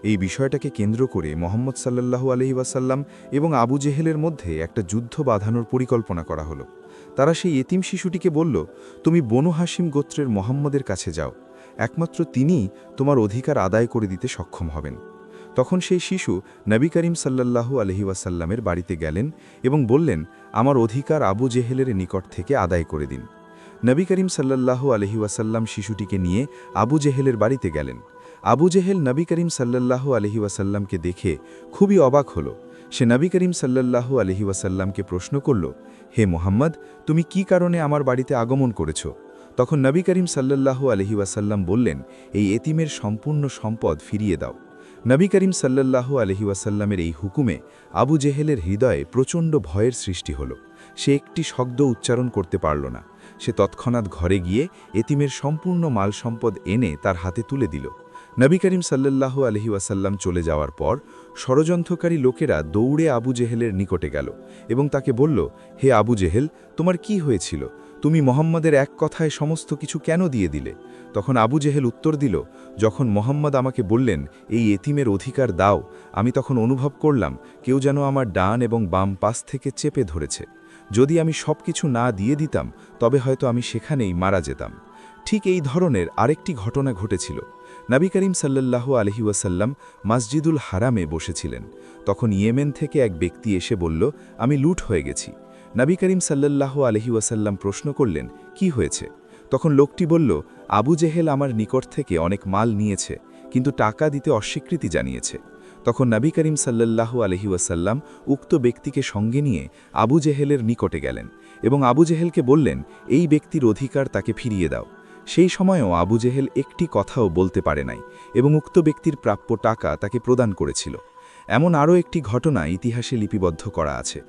এই বিষয়টাকে কেন্দ্র করে মুহাম্মদ সাল্লাল্লাহু আলাইহি ওয়াসাল্লাম এবং আবু জেহেলের মধ্যে একটা যুদ্ধ বাঁধানোর পরিকল্পনা করা হলো। তারা সেই এতিম শিশুটিকে বলল, তুমি বনু হাশিম গোত্রের মুহাম্মদের কাছে যাও, একমাত্র তিনিই তোমার অধিকার আদায় করে দিতে সক্ষম হবেন। তখন সেই শিশু নবী করিম সাল্লাল্লাহু আলাইহি ওয়াসাল্লামের বাড়িতে গেলেন এবং বললেন, আমার অধিকার আবু জেহেলের নিকট থেকে আদায় করে দিন। নবী করিম সাল্লাল্লাহু আলাইহি ওয়াসাল্লাম শিশুটিকে নিয়ে আবু জেহেলের বাড়িতে গেলেন। আবু জেহেল নবী করিম সাল্লাল্লাহু আলাইহি ওয়াসাল্লামকে দেখে খুবই অবাক হল। সে নবী করিম সাল্লাল্লাহু আলাইহি ওয়াসাল্লামকে প্রশ্ন করল, হে মুহাম্মদ, তুমি কি কারণে আমার বাড়িতে আগমন করেছ? তখন নবী করিম সাল্লাল্লাহু আলাইহি ওয়াসাল্লাম বললেন, এই এতিমের সম্পূর্ণ সম্পদ ফিরিয়ে দাও। নবী করিম সাল্লাল্লাহু আলাইহি ওয়াসাল্লামের এই হুকুমে আবু জেহেলের হৃদয়ে প্রচণ্ড ভয়ের সৃষ্টি হল। সে একটি শব্দ উচ্চারণ করতে পারল না। সে তৎক্ষণাৎ ঘরে গিয়ে এতিমের সম্পূর্ণ মাল সম্পদ এনে তার হাতে তুলে দিল। নবী করিম সাল্লাল্লাহু আলাইহি ওয়াসাল্লাম চলে যাওয়ার পর ষড়যন্ত্রকারী লোকেরা দৌড়ে আবু জেহেলের নিকটে গেল এবং তাকে বলল, হে আবু জেহেল, তোমার কি হয়েছিল? তুমি মুহাম্মদের এক কথায় সমস্ত কিছু কেন দিয়ে দিলে? তখন আবু জেহেল উত্তর দিল, যখন মুহাম্মদ আমাকে বললেন এই এতিমের অধিকার দাও, আমি তখন অনুভব করলাম কেউ যেন আমার ডান এবং বাম পাশ থেকে চেপে ধরেছে। যদি আমি সব কিছু না দিয়ে দিতাম তবে হয়তো আমি সেখানেই মারা যেতাম। ঠিক এই ধরনের আরেকটি ঘটনা ঘটেছিল। নবী করিম সাল্লাল্লাহু আলাইহি ওয়াসাল্লাম মসজিদুল হারামে বসেছিলেন। তখন ইয়েমেন থেকে এক ব্যক্তি এসে বলল, আমি লুট হয়ে গেছি। নবী করিম সাল্লাল্লাহু আলাইহি ওয়াসাল্লাম প্রশ্ন করলেন, কি হয়েছে? তখন লোকটি বলল, আবু জেহেল আমার নিকট থেকে অনেক মাল নিয়েছে, কিন্তু টাকা দিতে অস্বীকৃতি জানিয়েছে। তখন নবী করিম সাল্লাল্লাহু আলাইহি ওয়াসাল্লাম উক্ত ব্যক্তিকে সঙ্গে নিয়ে আবু জেহেলের নিকটে গেলেন এবং আবু জেহেলকে বললেন, এই ব্যক্তির অধিকার তাকে ফিরিয়ে দাও। সেই সময়েও আবু জেহেল একটি কথাও বলতে পারে নাই এবং উক্ত ব্যক্তির প্রাপ্য টাকা তাকে প্রদান করেছিল। এমন আরও একটি ঘটনা ইতিহাসে লিপিবদ্ধ করা আছে।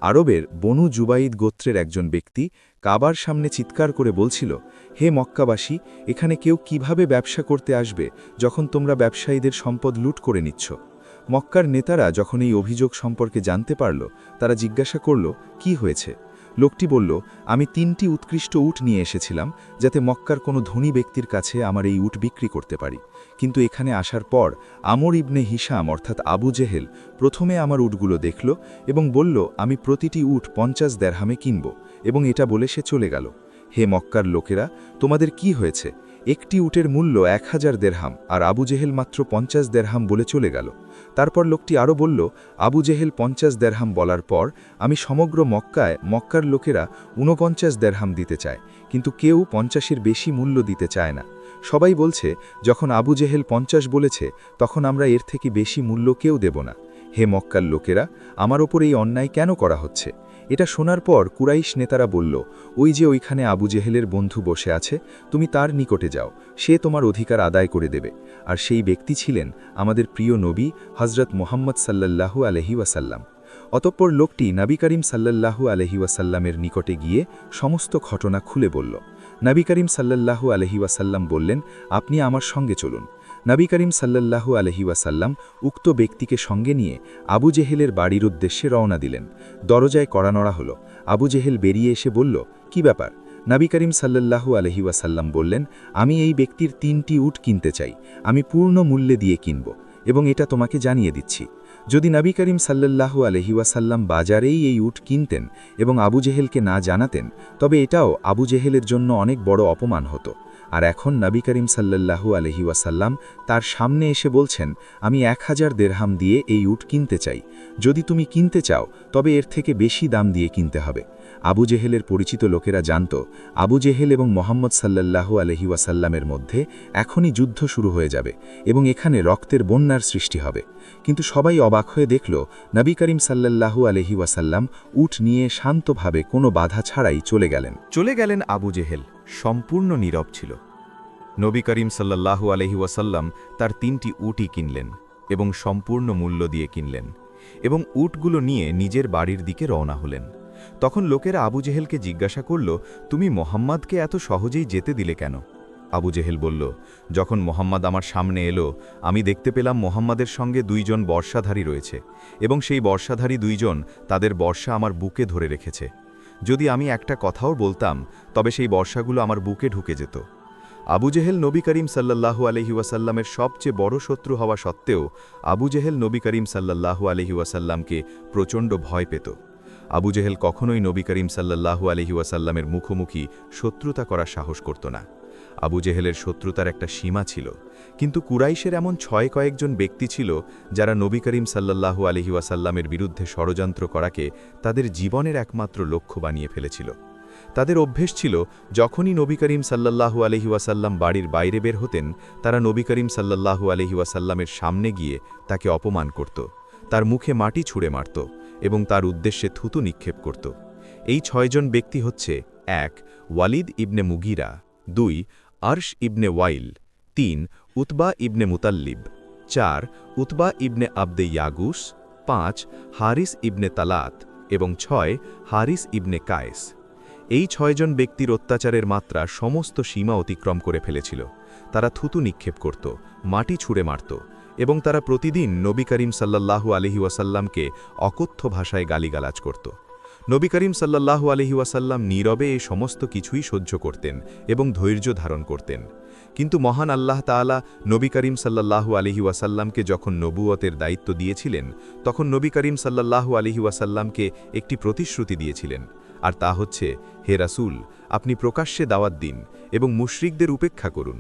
আরবের বনু জুবাইদ গোত্রের একজন ব্যক্তি কাবার সামনে চিৎকার করে বলছিল, হে মক্কাবাসী, এখানে কেউ কিভাবে ব্যবসা করতে আসবে যখন তোমরা ব্যবসায়ীদের সম্পদ লুট করে নিচ্ছ? মক্কার নেতারা যখন এই অভিযোগ সম্পর্কে জানতে পারল, তারা জিজ্ঞাসা করল, কি হয়েছে? লোকটি বলল, আমি 3টি উৎকৃষ্ট উট নিয়ে এসেছিলাম যাতে মক্কার কোনো ধনী ব্যক্তির কাছে আমার এই উট বিক্রি করতে পারি, কিন্তু এখানে আসার পর আমর ইবনে হিশাম অর্থাৎ আবু জেহেল প্রথমে আমার উটগুলো দেখল এবং বলল, আমি প্রতিটি উট 50 দেরহামে কিনব, এবং এটা বলে সে চলে গেল। হে মক্কার লোকেরা, তোমাদের কি হয়েছে? একটি উটের মূল্য 1000 দেরহাম, আর আবু জেহেল মাত্র 50 দেরহাম বলে চলে গেল। তারপর লোকটি আরও বলল, আবু জেহেল 50 দেরহাম বলার পর আমি সমগ্র মক্কার লোকেরা 49 দেরহাম দিতে চায়, কিন্তু কেউ 50-এর বেশি মূল্য দিতে চায় না। সবাই বলছে, যখন আবু জেহেল 50 বলেছে, তখন আমরা এর থেকে বেশি মূল্য কেউ দেব না। হে মক্কার লোকেরা, আমার ওপর এই অন্যায় কেন করা হচ্ছে? এটা শোনার পর কুরাইশ নেতারা বলল, ওই যে ওইখানে আবু জেহেলের বন্ধু বসে আছে, তুমি তার নিকটে যাও, সে তোমার অধিকার আদায় করে দেবে। আর সেই ব্যক্তি ছিলেন আমাদের প্রিয় নবী হজরত মুহাম্মদ সাল্লাল্লাহু আলহি ওয়াসাল্লাম। অতঃপর লোকটি নবী করিম সাল্লাল্লাহু আলহি ওয়াসাল্লামের নিকটে গিয়ে সমস্ত ঘটনা খুলে বলল। নবী করিম সাল্লাল্লাহু আলহি ওয়াসাল্লাম বললেন, আপনি আমার সঙ্গে চলুন। নবী করিম সাল্লাল্লাহু আলহি ওয়াসাল্লাম উক্ত ব্যক্তিকে সঙ্গে নিয়ে আবু জেহেলের বাড়ির উদ্দেশ্যে রওনা দিলেন। দরজায় কড়া নড়া হলো। আবু জেহেল বেরিয়ে এসে বলল, কি ব্যাপার? নবী করিম সাল্লাল্লাহু আলহি ওয়াসাল্লাম বললেন, আমি এই ব্যক্তির 3টি উট কিনতে চাই, আমি পূর্ণ মূল্যে দিয়ে কিনব, এবং এটা তোমাকে জানিয়ে দিচ্ছি। যদি নবী করিম সাল্লাল্লাহু আলহি ওয়াসাল্লাম বাজারেই এই উট কিনতেন এবং আবু জেহেলকে না জানাতেন, তবে এটাও আবু জেহেলের জন্য অনেক বড় অপমান হতো। আর এখন নবী করিম সাল্লাল্লাহু আলহি ওয়াসাল্লাম তার সামনে এসে বলছেন, আমি 1000 দেরহাম দিয়ে এই উট কিনতে চাই, যদি তুমি কিনতে চাও তবে এর থেকে বেশি দাম দিয়ে কিনতে হবে। আবু জেহেলের পরিচিত লোকেরা জানত, আবু জেহেল এবং মোহাম্মদ সাল্লাল্লাহু আলহি ওয়াসাল্লামের মধ্যে এখনই যুদ্ধ শুরু হয়ে যাবে এবং এখানে রক্তের বন্যার সৃষ্টি হবে। কিন্তু সবাই অবাক হয়ে দেখল, নবী করিম সাল্লাল্লাহু আলহি ওয়াসাল্লাম উট নিয়ে শান্তভাবে কোনো বাধা ছাড়াই চলে গেলেন আবু জেহেল সম্পূর্ণ নীরব ছিল। নবী করিম সাল্লাল্লাহু আলহি ওয়াসাল্লাম তার 3টি উটই কিনলেন এবং সম্পূর্ণ মূল্য দিয়ে কিনলেন, এবং উটগুলো নিয়ে নিজের বাড়ির দিকে রওনা হলেন। তখন লোকেরা আবু জেহেলকে জিজ্ঞাসা করল, তুমি মোহাম্মদকে এত সহজেই যেতে দিলে কেন? আবু জেহেল বলল, যখন মোহাম্মদ আমার সামনে এলো, আমি দেখতে পেলাম মোহাম্মদের সঙ্গে 2 জন বর্ষাধারী রয়েছে, এবং সেই বর্ষাধারী 2 জন তাদের বর্ষা আমার বুকে ধরে রেখেছে। যদি আমি একটা কথাও বলতাম, তবে সেই বর্ষাগুলো আমার বুকে ঢুকে যেত। আবু জেহেল নবী করিম সাল্লাল্লাহু আলহি ওয়াসাল্লামের সবচেয়ে বড় শত্রু হওয়া সত্ত্বেও আবু জেহেল নবী করিম সাল্লাল্লাহু আলহি ওয়াসাল্লামকে প্রচণ্ড ভয় পেত। আবু জেহেল কখনোই নবী করিম সাল্লাল্লাহু আলহি ওয়াসাল্লামের মুখোমুখি শত্রুতা করার সাহস করত না। আবু জেহেলের শত্রুতার একটা সীমা ছিল, কিন্তু কুরাইশের এমন কয়েকজন ব্যক্তি ছিল যারা নবী করিম সাল্লাল্লাহু আলহি ওয়াসাল্লামের বিরুদ্ধে ষড়যন্ত্র করাকে তাদের জীবনের একমাত্র লক্ষ্য বানিয়ে ফেলেছিল। তাদের অভ্যেস ছিল, যখনই নবী করিম সাল্লাল্লাহু আলহি ওয়াসাল্লাম বাড়ির বাইরে বের হতেন, তারা নবী করিম সাল্লাল্লাহু আলহি ওয়াসাল্লামের সামনে গিয়ে তাকে অপমান করত, তার মুখে মাটি ছুঁড়ে মারত এবং তার উদ্দেশ্যে থুতু নিক্ষেপ করত। এই 6 জন ব্যক্তি হচ্ছে: 1 ওয়ালিদ ইবনে মুগিরা, 2 আরশ ইবনে ওয়াইল, 3 উতবা ইবনে মুতাল্লিব, 4 উতবা ইবনে আবদে ইয়াগুস, 5 হারিস ইবনে তালাত এবং 6 হারিস ইবনে কায়েস। এই 6 জন ব্যক্তির অত্যাচারের মাত্রা সমস্ত সীমা অতিক্রম করে ফেলেছিল। তারা থুতু নিক্ষেপ করত, মাটি ছুঁড়ে মারত, এবং তারা প্রতিদিন নবী করিম সাল্লাল্লাহু আলহি ওয়াসাল্লামকে অকথ্য ভাষায় গালিগালাজ করত। নবী করিম সাল্লাল্লাহু আলহি ওয়াসাল্লাম নীরবে এই সমস্ত কিছুই সহ্য করতেন এবং ধৈর্য ধারণ করতেন। কিন্তু মহান আল্লাহ তাআলা নবী করিম সাল্লাল্লাহু আলহি ওয়াসাল্লামকে যখন নবুয়তের দায়িত্ব দিয়েছিলেন, তখন নবী করিম সাল্লাল্লাহু আলহি ওয়াসাল্লামকে একটি প্রতিশ্রুতি দিয়েছিলেন, আর তা হচ্ছে, হে রাসূল, আপনি প্রকাশ্যে দাওয়াত দিন এবং মুশরিকদের উপেক্ষা করুন।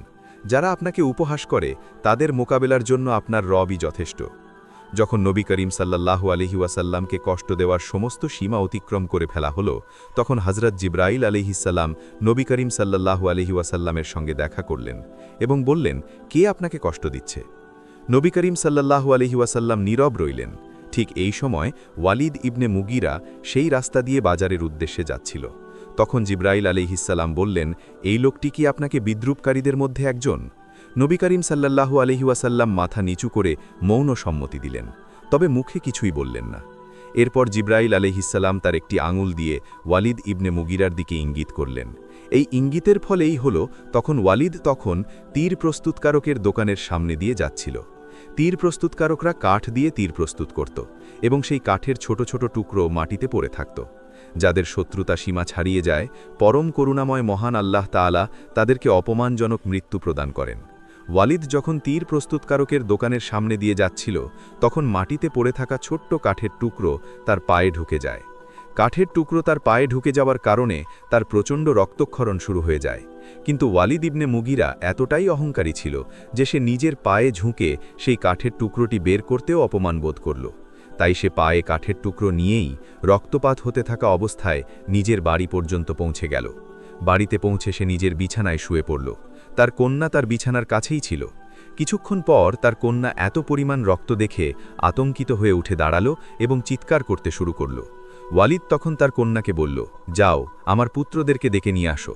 যারা আপনাকে উপহাস করে, তাদের মোকাবেলার জন্য আপনার রবই যথেষ্ট। যখন নবী করিম সাল্লাল্লাহু আলহি ওয়াসাল্লামকে কষ্ট দেওয়ার সমস্ত সীমা অতিক্রম করে ফেলা হলো, তখন হযরত জিবরাইল আলাইহিসসালাম নবী করিম সাল্লাল্লাহু আলহি ওয়াসাল্লামের সঙ্গে দেখা করলেন এবং বললেন, কে আপনাকে কষ্ট দিচ্ছে? নবী করিম সাল্লাল্লাহু আলহি ওয়াসাল্লাম নীরব রইলেন। ঠিক এই সময় ওয়ালিদ ইবনে মুগিরা সেই রাস্তা দিয়ে বাজারের উদ্দেশ্যে যাচ্ছিল। তখন জিবরাইল আলাইহিসসালাম বললেন, এই লোকটি কি আপনাকে বিদ্রুপকারীদের মধ্যে একজন? নবী করিম সাল্লাল্লাহু আলহি ওয়াসাল্লাম মাথা নিচু করে মৌন সম্মতি দিলেন, তবে মুখে কিছুই বললেন না। এরপর জিবরাইল আলাইহিসসালাম তার একটি আঙুল দিয়ে ওয়ালিদ ইবনে মুগিরার দিকে ইঙ্গিত করলেন। এই ইঙ্গিতের ফলেই হল, তখন ওয়ালিদ তীর প্রস্তুতকারকের দোকানের সামনে দিয়ে যাচ্ছিল। তীর প্রস্তুতকারকরা কাঠ দিয়ে তীর প্রস্তুত করত এবং সেই কাঠের ছোট ছোট টুকরো মাটিতে পড়ে থাকত। যাদের শত্রুতা সীমা ছাড়িয়ে যায়, পরম করুণাময় মহান আল্লাহ তাআলা তাদেরকে অপমানজনক মৃত্যু প্রদান করেন। ওয়ালিদ যখন তীর প্রস্তুতকারকের দোকানের সামনে দিয়ে যাচ্ছিল, তখন মাটিতে পড়ে থাকা ছোট্ট কাঠের টুকরো তার পায়ে ঢুকে যায়। কাঠের টুকরো তার পায়ে ঢুকে যাওয়ার কারণে তার প্রচণ্ড রক্তক্ষরণ শুরু হয়ে যায়। কিন্তু ওয়ালিদ ইবনে মুগিরা এতটাই অহংকারী ছিল যে সে নিজের পায়ে ঝুঁকে সেই কাঠের টুকরোটি বের করতেও অপমান বোধ করল। তাই সে পায়ে কাঠের টুকরো নিয়েই রক্তপাত হতে থাকা অবস্থায় নিজের বাড়ি পর্যন্ত পৌঁছে গেল। বাড়িতে পৌঁছে সে নিজের বিছানায় শুয়ে পড়ল। তার কন্যা তার বিছানার কাছেই ছিল। কিছুক্ষণ পর তার কন্যা এত পরিমাণ রক্ত দেখে আতঙ্কিত হয়ে উঠে দাঁড়ালো এবং চিৎকার করতে শুরু করল। ওয়ালিদ তখন তার কন্যাকে বলল, যাও, আমার পুত্রদেরকে ডেকে নিয়ে আসো।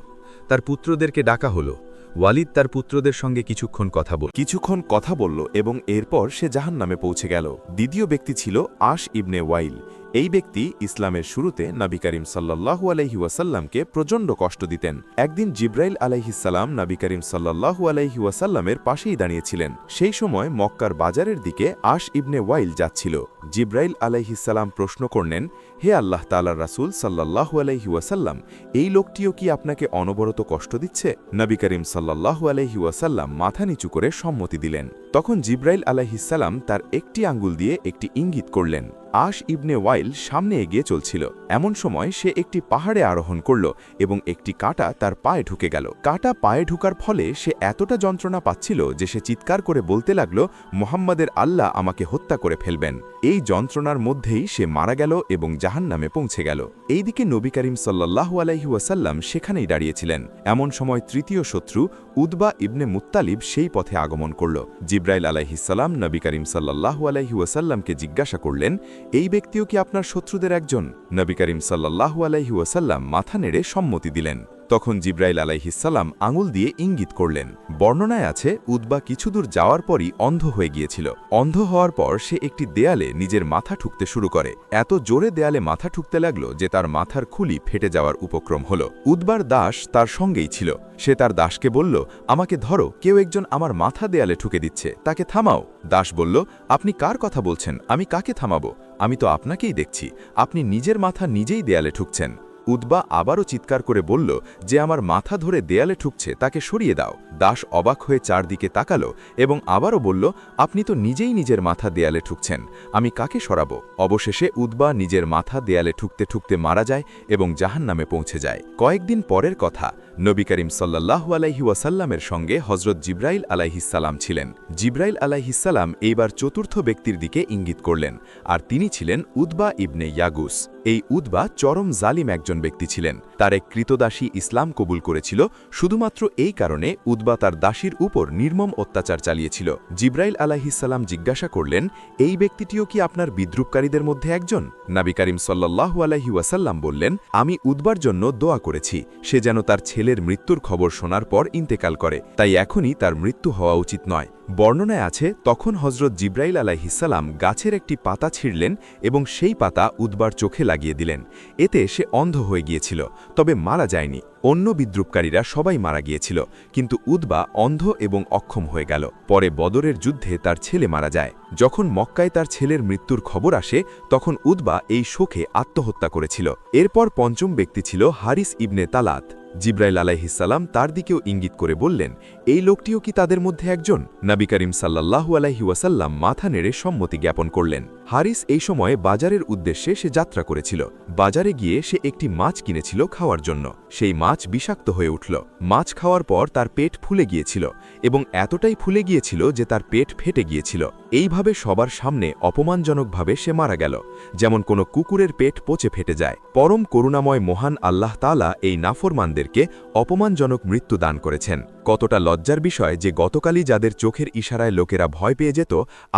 তার পুত্রদেরকে ডাকা হলো। ওয়ালিদ তার পুত্রদের সঙ্গে কিছুক্ষণ কথা বলল এবং এরপর সে জাহান্নামে পৌঁছে গেল। দ্বিতীয় ব্যক্তি ছিল আশ ইবনে ওয়াইল। এই ব্যক্তি ইসলামের শুরুতে নবী করিম সাল্লাল্লাহু আলাইহি ওয়াসাল্লামকে প্রচণ্ড কষ্ট দিতেন। একদিন জিব্রাইল আলাইহিসসালাম নবী করিম সাল্লাল্লাহু আলাইহি ওয়াসাল্লামের পাশেই দাঁড়িয়েছিলেন। সেই সময় মক্কার বাজারের দিকে আশ ইবনে ওয়াইল যাচ্ছিল। জিব্রাইল আলাইহিসসালাম প্রশ্ন করলেন, হে আল্লাহ তাআলার রাসূল সাল্লাল্লাহু আলাইহি ওয়াসাল্লাম, এই লোকটিও কি আপনাকে অনবরত কষ্ট দিচ্ছে? নবী করিম সাল্লাল্লাহু আলাইহি ওয়াসাল্লাম মাথা নিচু করে সম্মতি দিলেন। তখন জিব্রাইল আলাইহিসসালাম তার একটি আঙ্গুল দিয়ে একটি ইঙ্গিত করলেন। আশ ইবনে ওয়াইল সামনে এগিয়ে চলছিল। এমন সময় সে একটি পাহাড়ে আরোহণ করল এবং একটি কাঁটা তার পায়ে ঢুকে গেল। কাঁটা পায়ে ঢুকার ফলে সে এতটা যন্ত্রণা পাচ্ছিল যে সে চিৎকার করে বলতে লাগল, মুহাম্মাদের আল্লাহ আমাকে হত্যা করে ফেলবেন। এই যন্ত্রণার মধ্যেই সে মারা গেল এবং জাহান্নামে পৌঁছে গেল। এইদিকে নবী করিম সাল্লাল্লাহু আলাইহি ওয়াসাল্লাম সেখানেই দাঁড়িয়েছিলেন। এমন সময় তৃতীয় শত্রু উতবা ইবনে মুত্তালিব সেই পথে আগমন করল। জিব্রাইল আলাইহিসসালাম নবী করিম সাল্লাল্লাহু আলাইহি ওয়াসাল্লামকে জিজ্ঞাসা করলেন, এই ব্যক্তিও কি আপনার শত্রুদের একজন? নবী করিম সাল্লাল্লাহু আলাইহি ওয়াসাল্লাম মাথা নেড়ে সম্মতি দিলেন। তখন জিব্রাইল আলাইহিসসালাম আঙুল দিয়ে ইঙ্গিত করলেন। বর্ণনায় আছে, উতবা কিছুদূর যাওয়ার পরই অন্ধ হয়ে গিয়েছিল। অন্ধ হওয়ার পর সে একটি দেয়ালে নিজের মাথা ঠুকতে শুরু করে। এত জোরে দেয়ালে মাথা ঠুকতে লাগল যে তার মাথার খুলি ফেটে যাওয়ার উপক্রম হল। উতবার দাস তার সঙ্গেই ছিল। সে তার দাসকে বলল, আমাকে ধরো, কেউ একজন আমার মাথা দেয়ালে ঠুকে দিচ্ছে, তাকে থামাও। দাস বলল, আপনি কার কথা বলছেন? আমি কাকে থামাবো? আমি তো আপনাকেই দেখছি, আপনি নিজের মাথা নিজেই দেয়ালে ঠুকছেন। উতবা আবারও চিৎকার করে বলল, যে আমার মাথা ধরে দেয়ালে ঠুকছে তাকে সরিয়ে দাও। দাস অবাক হয়ে চারদিকে তাকালো এবং আবারও বলল, আপনি তো নিজেই নিজের মাথা দেয়ালে ঠুকছেন, আমি কাকে সরাবো? অবশেষে উতবা নিজের মাথা দেয়ালে ঠুকতে ঠুকতে মারা যায় এবং জাহান্নামে পৌঁছে যায়। কয়েকদিন পরের কথা, নবী করিম সাল্লাল্লাহু আলাইহি ওয়াসাল্লামের সঙ্গে হযরত জিব্রাইল আলাইহিসসালাম ছিলেন। জিব্রাইল আলাইহিসসালাম এইবার চতুর্থ ব্যক্তির দিকে ইঙ্গিত করলেন, আর তিনি ছিলেন উতবা ইবনে ইয়াগুস। এই উতবা চরম জালিম একজন ব্যক্তি ছিলেন। তার এক কৃতদাসী ইসলাম কবুল করেছিল। শুধুমাত্র এই কারণে উতবা তার দাসীর উপর নির্মম অত্যাচার চালিয়েছিল। জিব্রাইল আলাইহিসসালাম জিজ্ঞাসা করলেন, এই ব্যক্তিটিও কি আপনার বিদ্রুপকারীদের মধ্যে একজন? নবী করিম সাল্লাল্লাহু আলাইহি ওয়াসাল্লাম বললেন, আমি উতবার জন্য দোয়া করেছি, সে যেন তার ছেলের মৃত্যুর খবর শোনার পর ইন্তেকাল করে, তাই এখনই তার মৃত্যু হওয়া উচিত নয়। বর্ণনায় আছে, তখন হযরত জিব্রাইল আলাইহিসসালাম গাছের একটি পাতা ছিঁড়লেন এবং সেই পাতা উতবার চোখে লাগিয়ে দিলেন। এতে সে অন্ধ হয়ে গিয়েছিল, তবে মারা যায়নি। অন্য বিদ্রুপকারীরা সবাই মারা গিয়েছিল, কিন্তু উতবা অন্ধ এবং অক্ষম হয়ে গেল। পরে বদরের যুদ্ধে তার ছেলে মারা যায়। যখন মক্কায় তার ছেলের মৃত্যুর খবর আসে, তখন উতবা এই শোকে আত্মহত্যা করেছিল। এরপর পঞ্চম ব্যক্তি ছিল হারিস ইবনে তালাত। জিব্রাইল আলাইহিসসালাম তার দিকেও ইঙ্গিত করে বললেন, এই লোকটিও কি তাদের মধ্যে একজন? নবী করিম সাল্লাল্লাহু আলাইহি ওয়াসাল্লাম মাথা নেড়ে সম্মতি জ্ঞাপন করলেন। হারিস এই সময়ে বাজারের উদ্দেশ্যে সে যাত্রা করেছিল। বাজারে গিয়ে সে একটি মাছ কিনেছিল খাওয়ার জন্য। সেই মাছ বিষাক্ত হয়ে উঠল। মাছ খাওয়ার পর তার পেট ফুলে গিয়েছিল এবং এতটাই ফুলে গিয়েছিল যে তার পেট ফেটে গিয়েছিল। এইভাবে সবার সামনে অপমানজনকভাবে সে মারা গেল, যেমন কোনো কুকুরের পেট পচে ফেটে যায়। পরম করুণাময় মহান আল্লাহ তাআলা এই নাফরমানদেরকে অপমানজনক মৃত্যু দান করেছেন। কতটা লজ্জার বিষয় যে গতকালই যাদের চোখের ইশারায় লোকেরা ভয় পেয়ে যেত,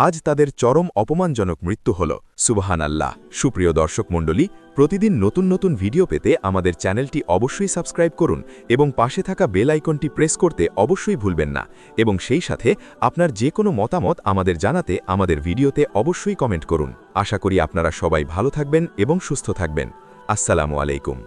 আজ তাদের চরম অপমানজনক মৃত্যু হল। সুবহানাল্লাহ। সুপ্রিয় দর্শক মণ্ডলী, প্রতিদিন নতুন নতুন ভিডিও পেতে আমাদের চ্যানেলটি অবশ্যই সাবস্ক্রাইব করুন এবং পাশে থাকা বেল আইকনটি প্রেস করতে অবশ্যই ভুলবেন না, এবং সেই সাথে আপনার যে কোনো মতামত আমাদের জানাতে আমাদের ভিডিওতে অবশ্যই কমেন্ট করুন। আশা করি আপনারা সবাই ভালো থাকবেন এবং সুস্থ থাকবেন। আসসালামু আলাইকুম।